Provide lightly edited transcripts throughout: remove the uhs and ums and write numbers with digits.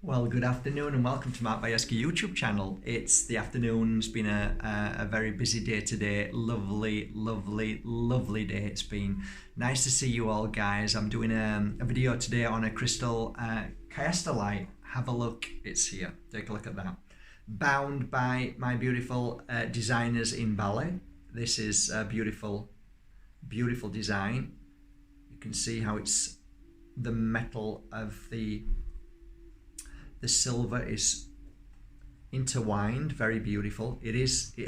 Well, good afternoon and welcome to Mark Bayeski YouTube channel. It's the afternoon. It's been a very busy day today. Lovely, lovely, lovely day it's been. Nice to see you all, guys. I'm doing a video today on a crystal Chiastolite. Have a look. It's here. Take a look at that. Bound by my beautiful designers in Bali. This is a beautiful, beautiful design. You can see how it's the metal of the silver is intertwined, very beautiful. It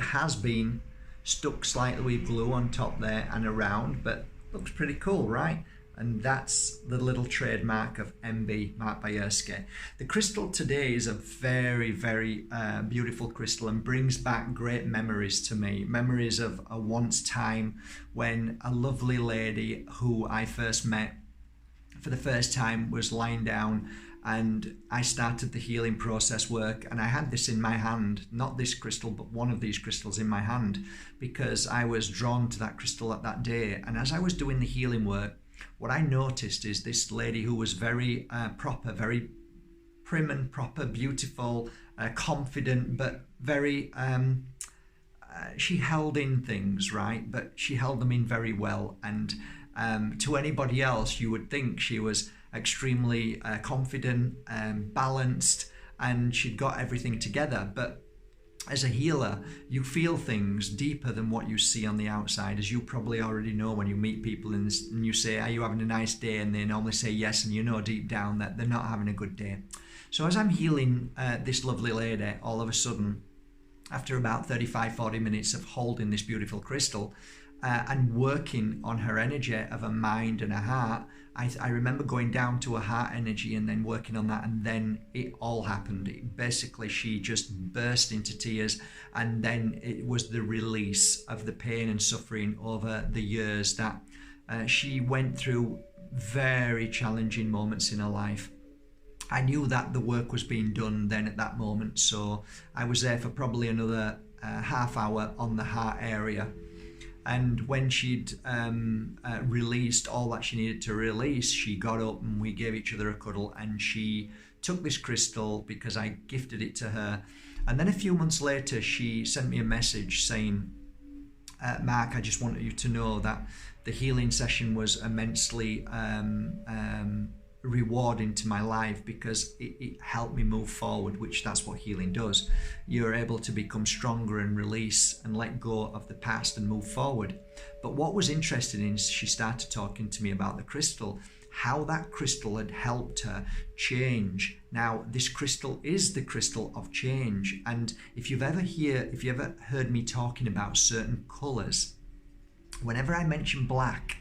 has been stuck slightly with glue on top there and around, but looks pretty cool, right? And that's the little trademark of MB, Mark Bayeski. The crystal today is a very, very beautiful crystal and brings back great memories to me. Memories of a once time when a lovely lady who I first met for the first time was lying down, and I started the healing process work, and I had this in my hand, not this crystal, but one of these crystals in my hand, because I was drawn to that crystal at that day. And as I was doing the healing work, what I noticed is this lady who was very proper, very prim and proper, beautiful, confident, but very, she held in things, right? But she held them in very well. And to anybody else, you would think she was extremely confident, balanced, and she'd got everything together. But as a healer, you feel things deeper than what you see on the outside, as you probably already know when you meet people and you say, are you having a nice day? And they normally say yes, and you know deep down that they're not having a good day. So as I'm healing this lovely lady, all of a sudden, after about 35-40 minutes of holding this beautiful crystal and working on her energy of her mind and her heart, I remember going down to her heart energy and then working on that, and then it all happened. Basically, she just burst into tears, and then it was the release of the pain and suffering over the years that she went through. Very challenging moments in her life. I knew that the work was being done then at that moment, so I was there for probably another half hour on the heart area. And when she'd released all that she needed to release, she got up and we gave each other a cuddle, and she took this crystal because I gifted it to her. And then a few months later, she sent me a message saying, Mark, I just wanted you to know that the healing session was immensely rewarding to my life, because it helped me move forward, which that's what healing does. You're able to become stronger and release and let go of the past and move forward. But what was interesting is she started talking to me about the crystal, how that crystal had helped her change. Now, this crystal is the crystal of change, and if you've ever heard me talking about certain colors, whenever I mention black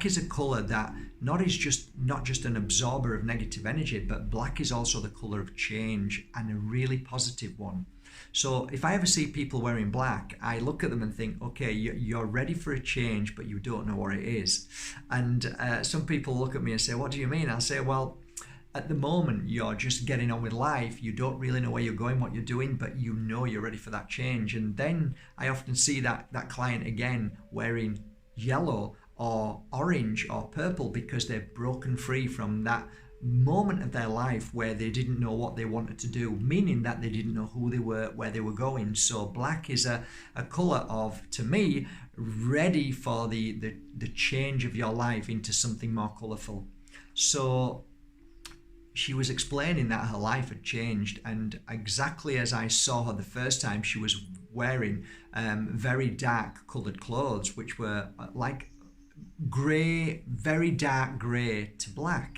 is a color that not just an absorber of negative energy, but black is also the color of change, and a really positive one. So if I ever see people wearing black, I look at them and think, okay, you're ready for a change, but you don't know what it is. And some people look at me and say, what do you mean? I'll say, well, at the moment, you're just getting on with life. You don't really know where you're going, what you're doing, but you know you're ready for that change. And then I often see that client again wearing yellow or orange or purple, because they've broken free from that moment of their life where they didn't know what they wanted to do, meaning that they didn't know who they were, where they were going. So black is a color of, to me, ready for the change of your life into something more colorful. So she was explaining that her life had changed, and exactly as I saw her the first time, she was wearing very dark colored clothes, which were like grey, very dark grey to black.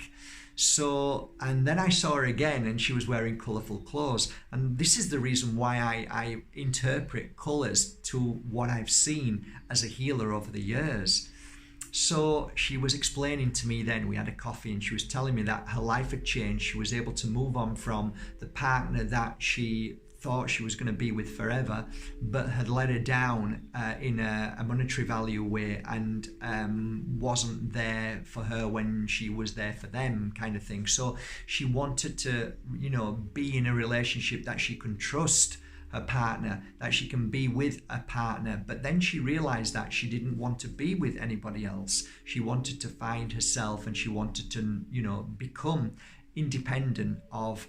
So, and then I saw her again and she was wearing colourful clothes. And this is the reason why I interpret colours to what I've seen as a healer over the years. So she was explaining to me then, we had a coffee, and she was telling me that her life had changed. She was able to move on from the partner that she thought she was going to be with forever, but had let her down in a monetary value way, and wasn't there for her when she was there for them, kind of thing. So she wanted to, be in a relationship that she can trust her partner, that she can be with a partner. But then she realized that she didn't want to be with anybody else. She wanted to find herself, and she wanted to, become independent of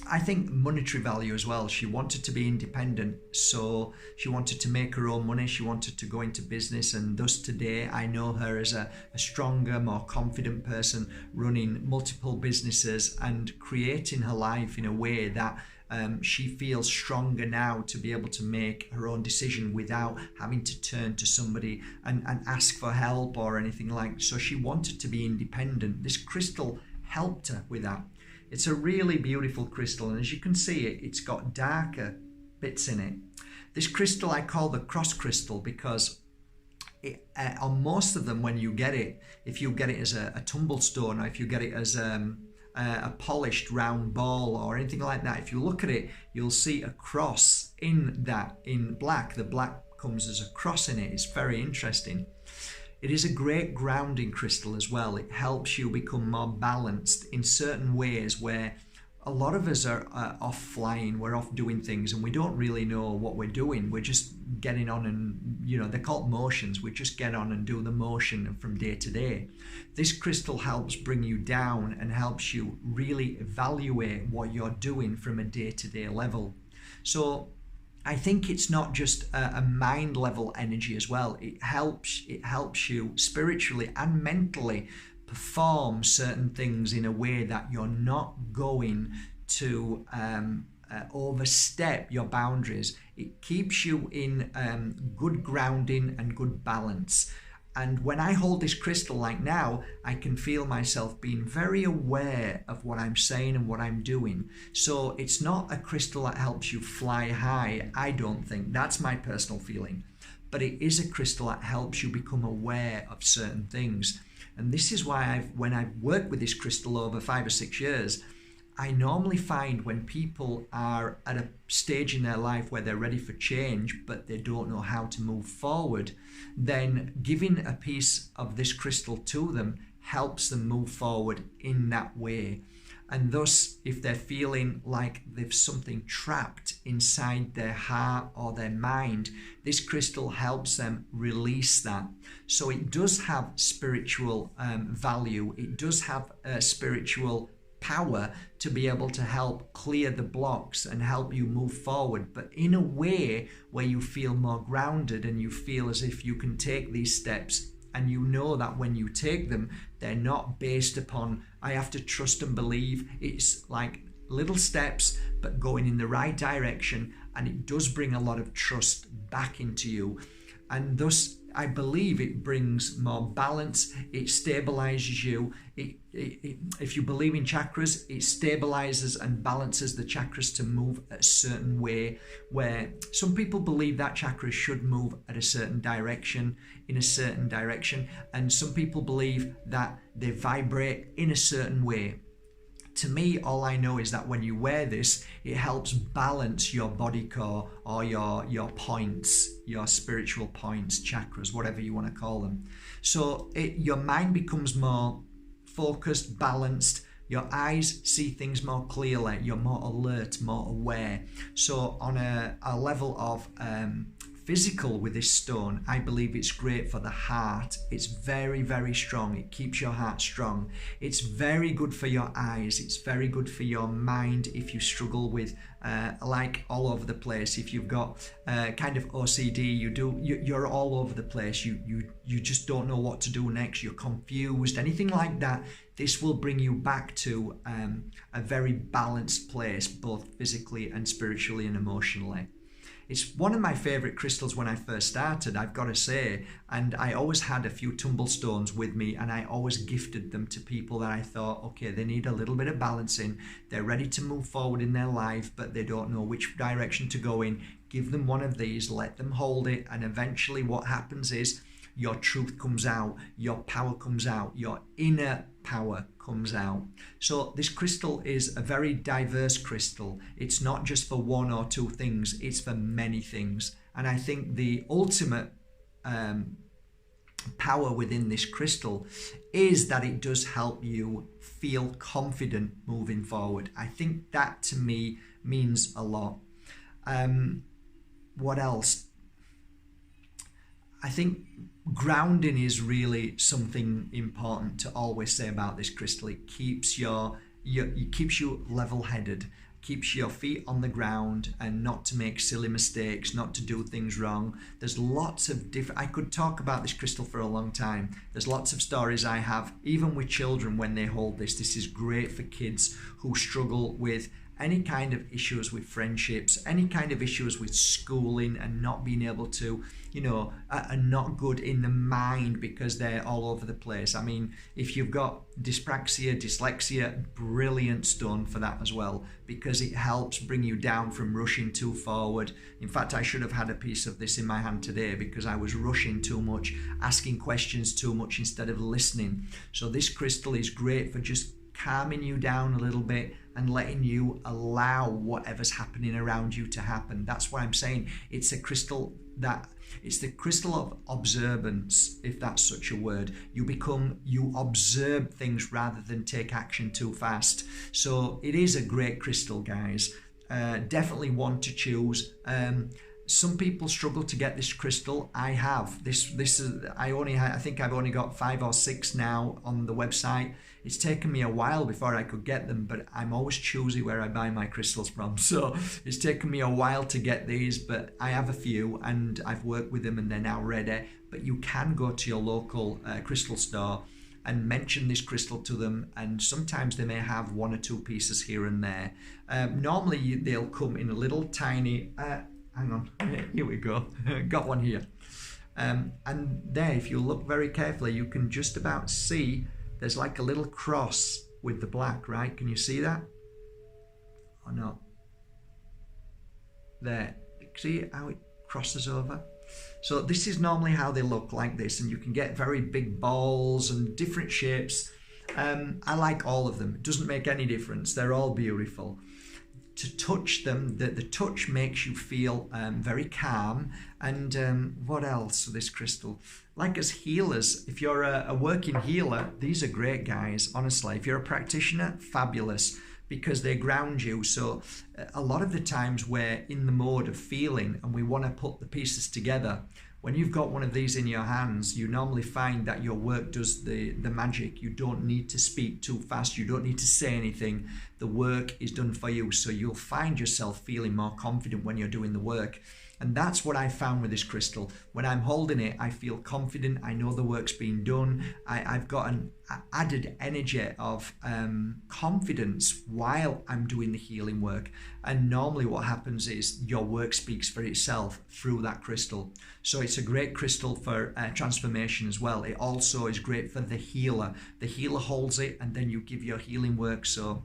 I think monetary value as well. She wanted to be independent, so she wanted to make her own money. She wanted to go into business, and thus today I know her as a stronger, more confident person, running multiple businesses and creating her life in a way that she feels stronger now to be able to make her own decision without having to turn to somebody and ask for help or anything like. So she wanted to be independent. This crystal helped her with that. It's a really beautiful crystal, and as you can see, it's got darker bits in it. This crystal I call the cross crystal because on most of them, when you get it, if you get it as a tumble stone, or if you get it as a polished round ball or anything like that, if you look at it, you'll see a cross in that, in black. The black comes as a cross in it. It's very interesting. It is a great grounding crystal as well. It helps you become more balanced in certain ways where a lot of us are off flying, we're off doing things and we don't really know what we're doing. We're just getting on and, you know, they're called motions. We just get on and do the motion from day to day. This crystal helps bring you down and helps you really evaluate what you're doing from a day-to-day level. So I think it's not just a mind level energy as well. It helps you spiritually and mentally perform certain things in a way that you're not going to overstep your boundaries. It keeps you in good grounding and good balance. And when I hold this crystal like now, I can feel myself being very aware of what I'm saying and what I'm doing. So it's not a crystal that helps you fly high, I don't think. That's my personal feeling. But it is a crystal that helps you become aware of certain things. And this is why when I've worked with this crystal over 5 or 6 years, I normally find when people are at a stage in their life where they're ready for change, but they don't know how to move forward, then giving a piece of this crystal to them helps them move forward in that way. And thus, if they're feeling like they've something trapped inside their heart or their mind, this crystal helps them release that. So it does have spiritual value. It does have spiritual power to be able to help clear the blocks and help you move forward, but in a way where you feel more grounded and you feel as if you can take these steps, and you know that when you take them, they're not based upon, I have to trust and believe. It's like little steps, but going in the right direction, and it does bring a lot of trust back into you. And thus, I believe it brings more balance. It stabilizes you. If you believe in chakras, it stabilizes and balances the chakras to move a certain way, where some people believe that chakras should move at a certain direction, in a certain direction, and some people believe that they vibrate in a certain way. To me, all I know is that when you wear this, it helps balance your body core or your points, your spiritual points, chakras, whatever you want to call them. So your mind becomes more focused, balanced. Your eyes see things more clearly. You're more alert, more aware. So on a level of physical with this stone, I believe it's great for the heart. It's very, very strong. It keeps your heart strong. It's very good for your eyes. It's very good for your mind if you struggle with like all over the place. If you've got kind of OCD, you're all over the place. You just don't know what to do next. You're confused. Anything like that, this will bring you back to a very balanced place, both physically and spiritually and emotionally. It's one of my favorite crystals when I first started, I've got to say, and I always had a few tumble stones with me, and I always gifted them to people that I thought, okay, they need a little bit of balancing, they're ready to move forward in their life, but they don't know which direction to go in. Give them one of these, let them hold it, and eventually what happens is your truth comes out, your power comes out, your inner power comes out. So this crystal is a very diverse crystal. It's not just for one or two things, it's for many things. And I think the ultimate power within this crystal is that it does help you feel confident moving forward. I think that to me means a lot. What else? I think grounding is really something important to always say about this crystal. It keeps it keeps you level-headed, keeps your feet on the ground, and not to make silly mistakes, not to do things wrong. There's lots of different, I could talk about this crystal for a long time. There's lots of stories I have, even with children when they hold this. This is great for kids who struggle with any kind of issues with friendships, any kind of issues with schooling and not being able to, you know, are not good in the mind because they're all over the place. I mean, if you've got dyspraxia, dyslexia, brilliant stone for that as well, because it helps bring you down from rushing too forward. In fact, I should have had a piece of this in my hand today because I was rushing too much, asking questions too much instead of listening. So this crystal is great for just calming you down a little bit and letting you allow whatever's happening around you to happen. That's why I'm saying it's a crystal it's the crystal of observance, if that's such a word. You observe things rather than take action too fast. So it is a great crystal, guys. Definitely one to choose. Some people struggle to get this crystal. I have this is I think I've only got 5 or 6 now on the website. It's taken me a while before I could get them, but I'm always choosy where I buy my crystals from, so it's taken me a while to get these, but I have a few and I've worked with them and they're now ready. But you can go to your local crystal store and mention this crystal to them, and sometimes they may have 1 or 2 pieces here and there. Normally they'll come in a little tiny hang on, here we go. Got one here. And there, if you look very carefully, you can just about see there's like a little cross with the black, right? Can you see that? Or not? There. See how it crosses over? So this is normally how they look, like this, and you can get very big balls and different shapes. I like all of them. It doesn't make any difference. They're all beautiful. To touch them, the touch makes you feel very calm. And what else? This crystal, like as healers, if you're a working healer, these are great, guys. Honestly, if you're a practitioner, fabulous, because they ground you. So a lot of the times we're in the mode of feeling and we want to put the pieces together. When you've got one of these in your hands, you normally find that your work does the magic. You don't need to speak too fast. You don't need to say anything. The work is done for you. So you'll find yourself feeling more confident when you're doing the work. And that's what I found with this crystal. When I'm holding it, I feel confident. I know the work's been done. I've got an added energy of confidence while I'm doing the healing work. And normally what happens is your work speaks for itself through that crystal. So it's a great crystal for transformation as well. It also is great for the healer. The healer holds it and then you give your healing work. So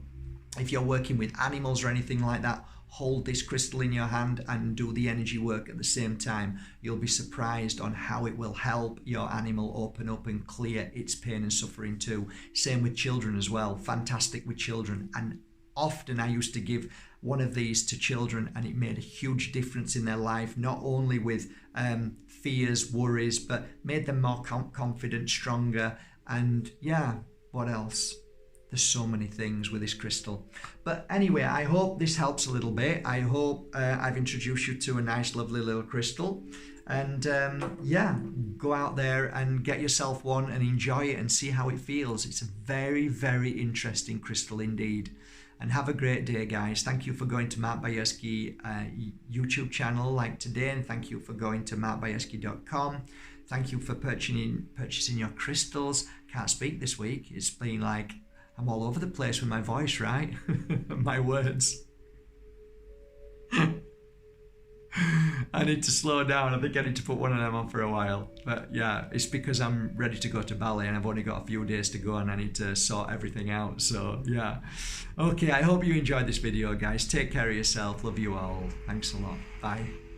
if you're working with animals or anything like that, hold this crystal in your hand and do the energy work at the same time. You'll be surprised on how it will help your animal open up and clear its pain and suffering too. Same with children as well. Fantastic with children. And often I used to give one of these to children and it made a huge difference in their life, not only with fears, worries, but made them more confident, stronger. And yeah, what else? There's so many things with this crystal. But anyway, I hope this helps a little bit. I hope I've introduced you to a nice, lovely little crystal. And yeah, go out there and get yourself one and enjoy it and see how it feels. It's a very, very interesting crystal indeed. And have a great day, guys. Thank you for going to Mark Bajerski YouTube channel like today. And thank you for going to markbajerski.com. Thank you for purchasing your crystals. Can't speak this week. It's been like, I'm all over the place with my voice, right? My words. I need to slow down. I think I need to put one of them on for a while. But yeah, it's because I'm ready to go to Bali and I've only got a few days to go and I need to sort everything out. So yeah. Okay, I hope you enjoyed this video, guys. Take care of yourself. Love you all. Thanks a lot. Bye.